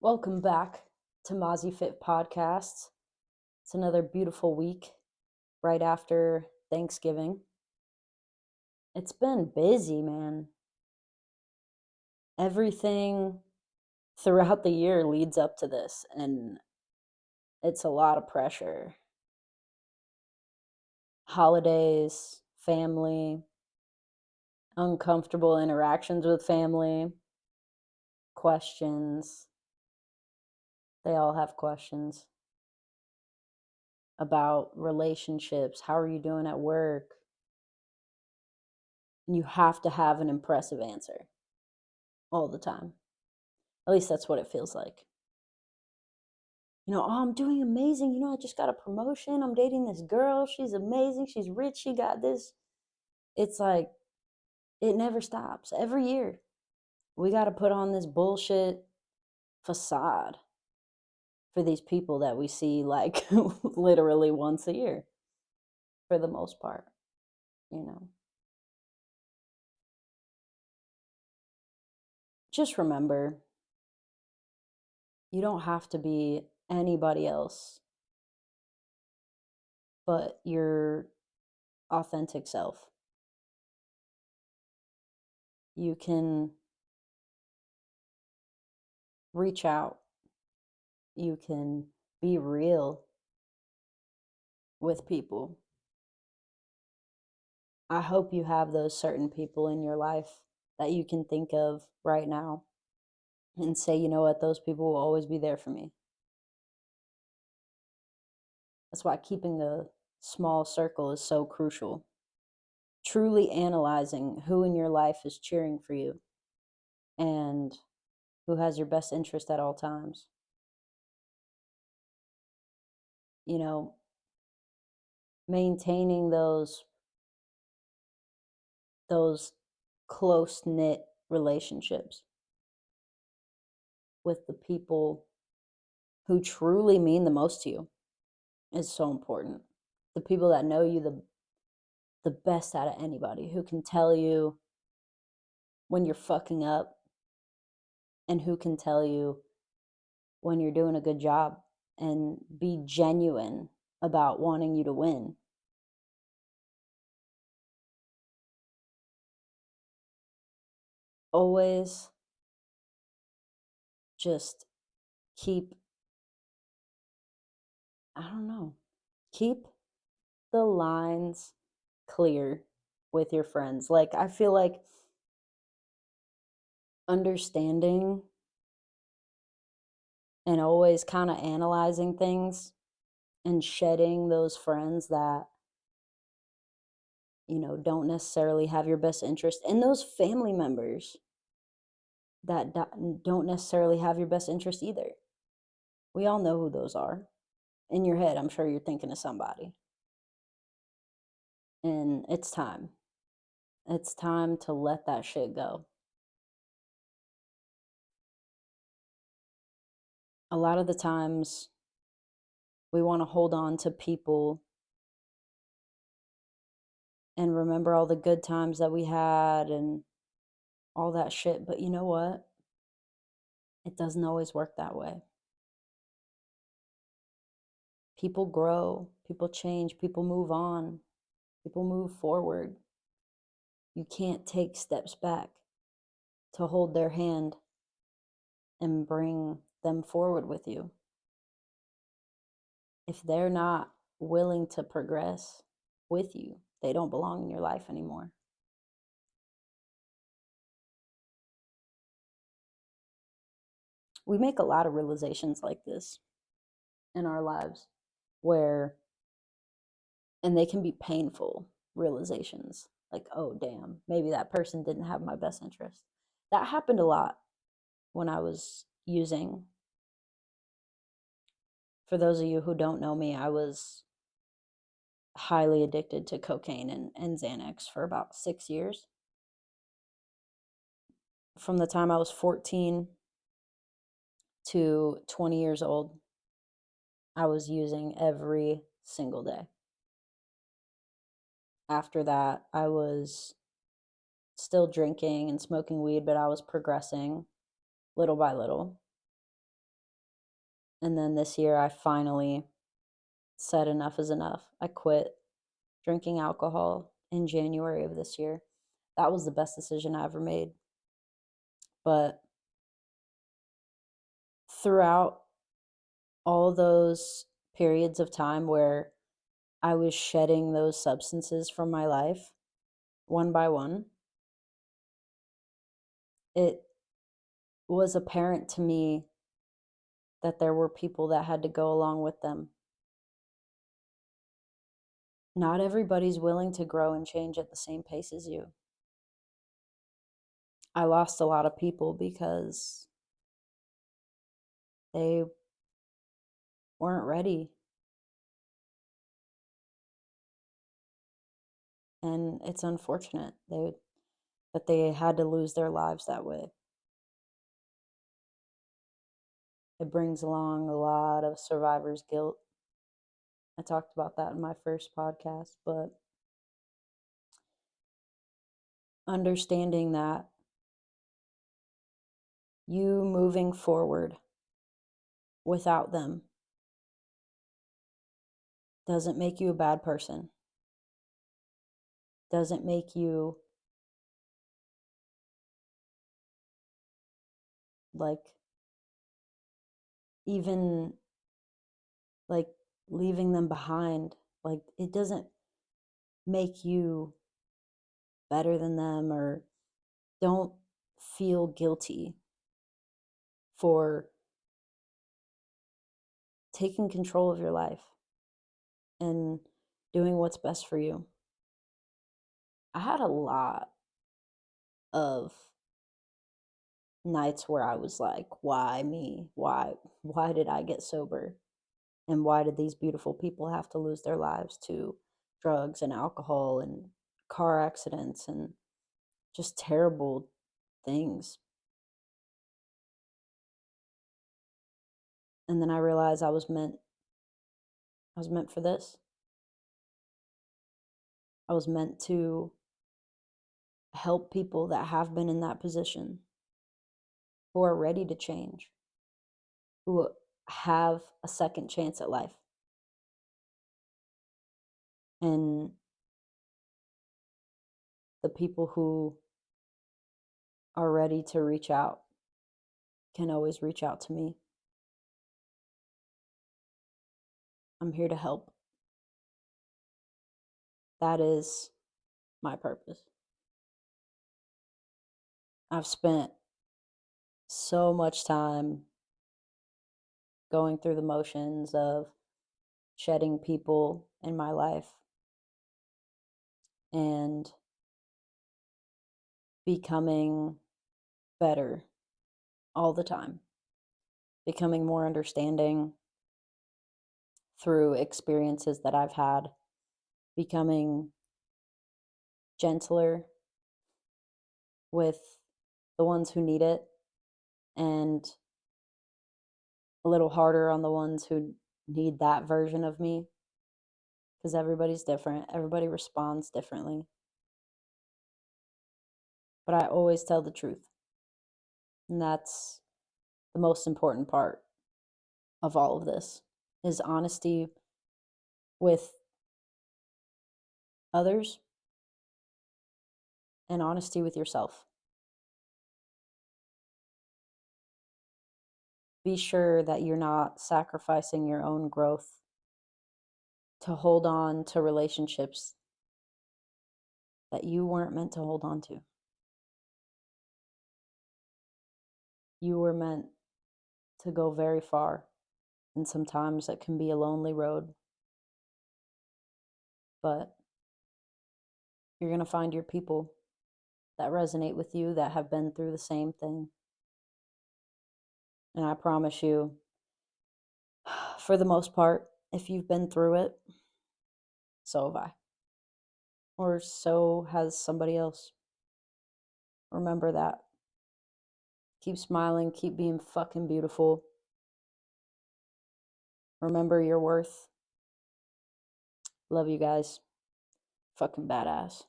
Welcome back to Mozzie Fit Podcasts. It's another beautiful week right after Thanksgiving. It's been busy, man. Everything throughout the year leads up to this, and it's a lot of pressure. Holidays, family, uncomfortable interactions with family, questions. They all have questions about relationships. How are you doing at work? And you have to have an impressive answer all the time. At least that's what it feels like. Oh, I'm doing amazing. I just got a promotion. I'm dating this girl. She's amazing. She's rich. She got this. It's like, it never stops. Every year, we got to put on this bullshit facade for these people that we see like literally once a year for the most part, you know. Just remember, you don't have to be anybody else but your authentic self. You can reach out, you can be real with people. I hope you have those certain people in your life that you can think of right now and say, you know what, those people will always be there for me. That's why keeping a small circle is so crucial. Truly analyzing who in your life is cheering for you and who has your best interest at all times. You know, maintaining those close knit relationships with the people who truly mean the most to you is so important. The people that know you the best out of anybody, who can tell you when you're fucking up and who can tell you when you're doing a good job and be genuine about wanting you to win. Always just keep, I don't know, keep the lines clear with your friends. Like, I feel like understanding and always kind of analyzing things and shedding those friends that don't necessarily have your best interest, and those family members that don't necessarily have your best interest either. We all know who those are. In your head, I'm sure you're thinking of somebody. And it's time. It's time to let that shit go. A lot of the times, we want to hold on to people and remember all the good times that we had and all that shit. But you know what? It doesn't always work that way. People grow, people change, people move on, people move forward. You can't take steps back to hold their hand and bring them forward with you. If they're not willing to progress with you, they don't belong in your life anymore. We make a lot of realizations like this in our lives where, and they can be painful realizations, like, oh, damn, maybe that person didn't have my best interest. That happened a lot when I was using. For those of you who don't know me, I was highly addicted to cocaine and Xanax for about 6 years. From the time I was 14 to 20 years old, I was using every single day. After that, I was still drinking and smoking weed, but I was progressing little by little. And then this year, I finally said enough is enough. I quit drinking alcohol in January of this year. That was the best decision I ever made. But throughout all those periods of time where I was shedding those substances from my life, one by one, it was apparent to me that there were people that had to go along with them. Not everybody's willing to grow and change at the same pace as you. I lost a lot of people because they weren't ready. And it's unfortunate that they had to lose their lives that way. It brings along a lot of survivor's guilt. I talked about that in my first podcast, but understanding that you moving forward without them doesn't make you a bad person, doesn't make you like even like leaving them behind. Like it doesn't make you better than them, or don't feel guilty for taking control of your life and doing what's best for you. I had a lot of nights where I was like, why me? Why did I get sober? And why did these beautiful people have to lose their lives to drugs and alcohol and car accidents and just terrible things? And then I realized I was meant for this. I was meant to help people that have been in that position, who are ready to change, who have a second chance at life. And the people who are ready to reach out can always reach out to me. I'm here to help. That is my purpose. I've spent so much time going through the motions of shedding people in my life and becoming better all the time, becoming more understanding through experiences that I've had, becoming gentler with the ones who need it, and a little harder on the ones who need that version of me, because everybody's different. Everybody responds differently. But I always tell the truth. And that's the most important part of all of this, is honesty with others and honesty with yourself. Be sure that you're not sacrificing your own growth to hold on to relationships that you weren't meant to hold on to. You were meant to go very far, and sometimes it can be a lonely road, but you're going to find your people that resonate with you, that have been through the same thing. And I promise you, for the most part, if you've been through it, so have I. Or so has somebody else. Remember that. Keep smiling, keep being fucking beautiful. Remember your worth. Love you guys. Fucking badass.